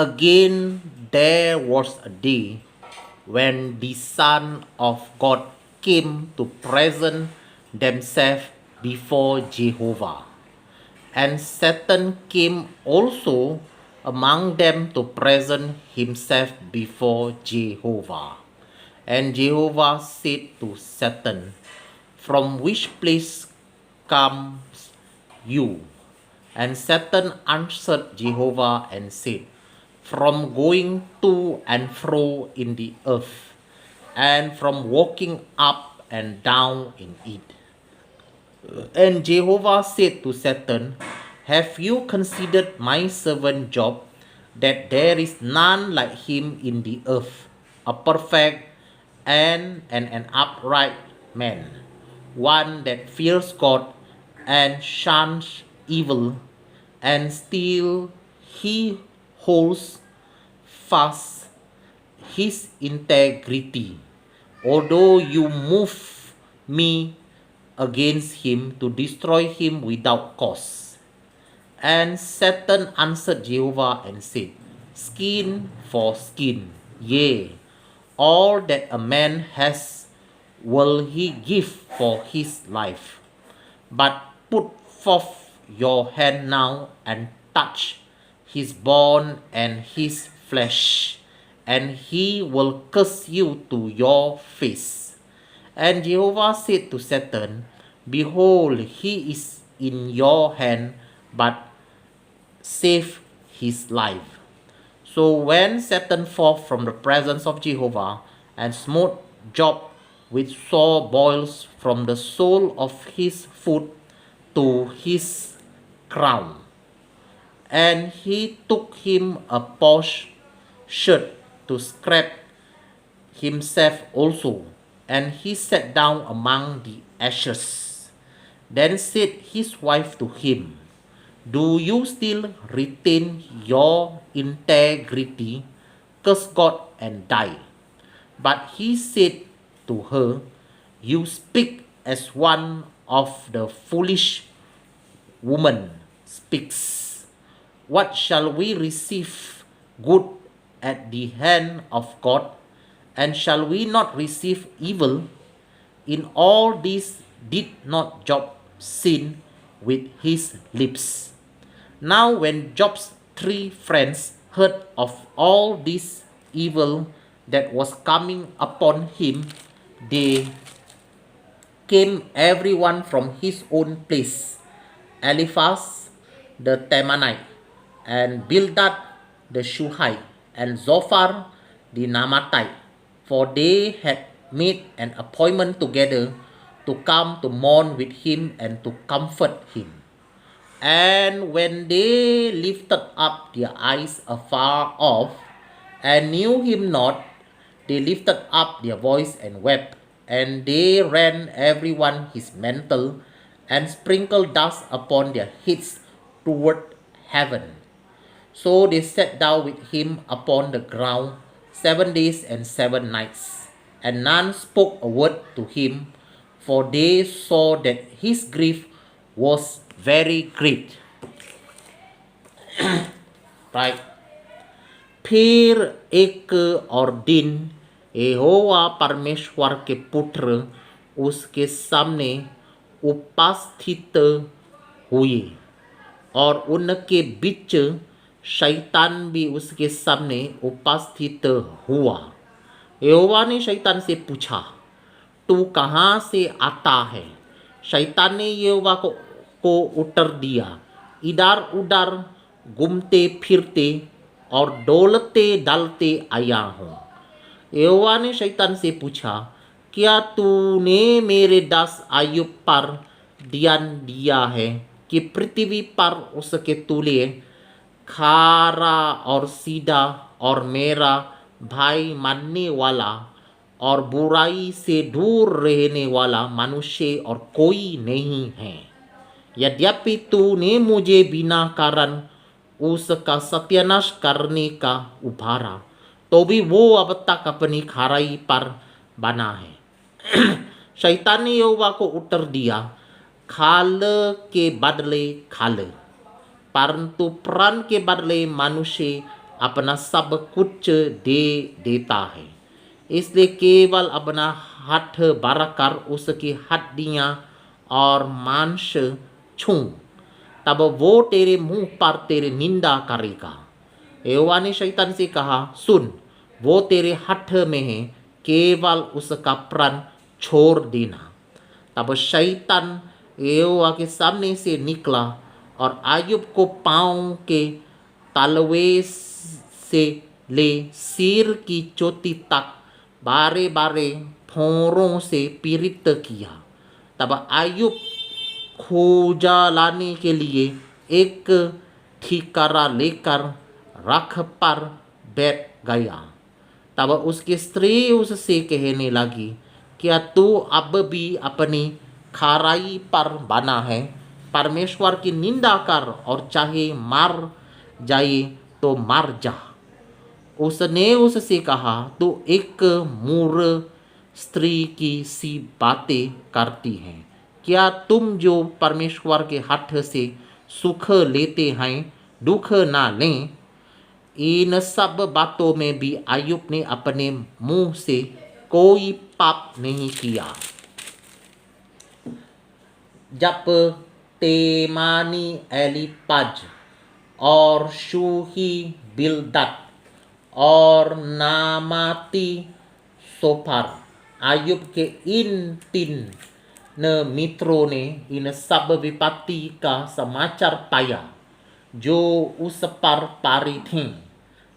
Again, there was a day when the Son of God came to present themselves before Jehovah. And Satan came also among them to present himself before Jehovah. And Jehovah said to Satan, "From which place comes you?" And Satan answered Jehovah and said, "From going to and fro in the earth, and from walking up and down in it." And Jehovah said to Satan, "Have you considered my servant Job, that there is none like him in the earth, a perfect and an upright man, one that fears God and shuns evil, and still he holds fast his integrity, although you move me against him to destroy him without cause." And Satan answered Jehovah and said, "Skin for skin, yea, all that a man has will he give for his life. But put forth your hand now and touch his bone and his flesh, and he will curse you to your face." And Jehovah said to Satan, "Behold, he is in your hand, but save his life." So went Satan forth from the presence of Jehovah, and smote Job with sore boils from the sole of his foot to his crown. And he took him a potsherd to scrape himself also, and he sat down among the ashes. Then said his wife to him, "Do you still retain your integrity? Curse God and die." But he said to her, "You speak as one of the foolish woman speaks. What shall we receive good at the hand of God? And shall we not receive evil? In all this did not Job sin with his lips?" Now when Job's 3 friends heard of all this evil that was coming upon him, they came everyone from his own place: Eliphaz the Temanite, and Bildad the Shuhite, and Zophar the Naamathite, for they had made an appointment together to come to mourn with him and to comfort him. And when they lifted up their eyes afar off, and knew him not, they lifted up their voice and wept, and they rent every one his mantle, and sprinkled dust upon their heads toward heaven. So they sat down with him upon the ground 7 days and 7 nights, and none spoke a word to him, for they saw that his grief was very great. Right. फिर एक और दिन यहोवा परमेश्वर के पुत्र उसके सामने उपस्थित हुए, और उनके बीच शैतान भी उसके सामने उपस्थित हुआ। यहोवा ने शैतान से पूछा, "तू कहाँ से आता है?" शैतान ने यहोवा को उत्तर दिया, "इधर उधर घूमते फिरते और डोलते डालते आया हूँ।" यहोवा ने शैतान से पूछा, "क्या तूने मेरे दास अय्यूब पर ध्यान दिया है कि पृथ्वी पर उसके तुल्य खारा और सीधा और मेरा भाई मानने वाला और बुराई से दूर रहने वाला मनुष्य और कोई नहीं है? यद्यपि तूने मुझे बिना कारण उसका सत्यानाश करने का उभारा, तो भी वो अब तक अपनी खराई पर बना है।" शैतान ने यहोवा को उत्तर दिया, "खाल के बदले खाल, परंतु प्राण के बदले मनुष्य अपना सब कुछ दे देता है, इसलिए केवल अपना हाथ बढ़ाकर उसकी हड्डियां और मांस छू, तब वो तेरे मुंह पर तेरी निंदा करेगा। यहोवा ने शैतान से कहा, सुन, वो तेरे हाथ में है, केवल उसका प्राण छोड़ देना। तब शैतान यहोवा के सामने से निकला और अय्यूब को पांव के तलवे से ले सिर की चोटी तक बारे बारे फोरों से पीड़ित किया। तब अय्यूब खोजा लाने के लिए एक ठिकारा लेकर रख पर बैठ गया। तब उसकी स्त्री उससे कहने लगी, क्या तू अब भी अपनी खराई पर बना है? परमेश्वर की निंदा कर और चाहे मर जाए तो मर जा। उसने उससे कहा, तू एक मूर्ख स्त्री की सी बातें करती है। क्या तुम जो परमेश्वर के हाथ से सुख लेते हैं दुख ना लें? इन सब बातों में भी अय्यूब ने अपने मुंह से कोई पाप नहीं किया। जब तेमानी एलीपज और शूही बिलदद और नामाती सोफर अय्यूब के इन तीन मित्रों ने इन सब विपत्ति का समाचार पाया जो उस पर पारी थी,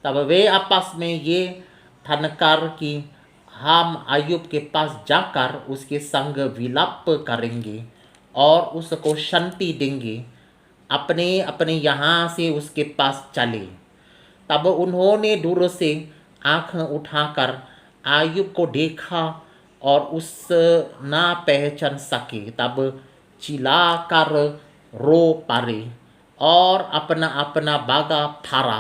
तब वे आपस में ये ठानकर कि हम अय्यूब के पास जाकर उसके संग विलाप करेंगे और उसको शांति देंगे, अपने अपने यहाँ से उसके पास चले। तब उन्होंने दूर से आंख उठाकर अय्यूब को देखा और उस ना पहचान सके, तब चिल्लाकर रो पड़े और अपना अपना बागा फाड़ा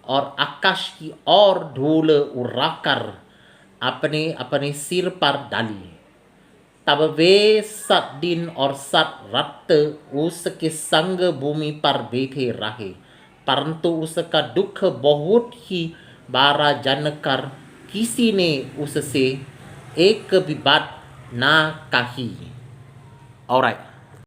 और आकाश की ओर धूल उड़ाकर अपने अपने सिर पर डाली। तब वे 7 दिन और 7 रात उसके संग भूमि पर बैठे रहे, परंतु उसका दुख बहुत ही बड़ा जानकर किसी ने उससे एक भी बात ना कही। ऑलराइट,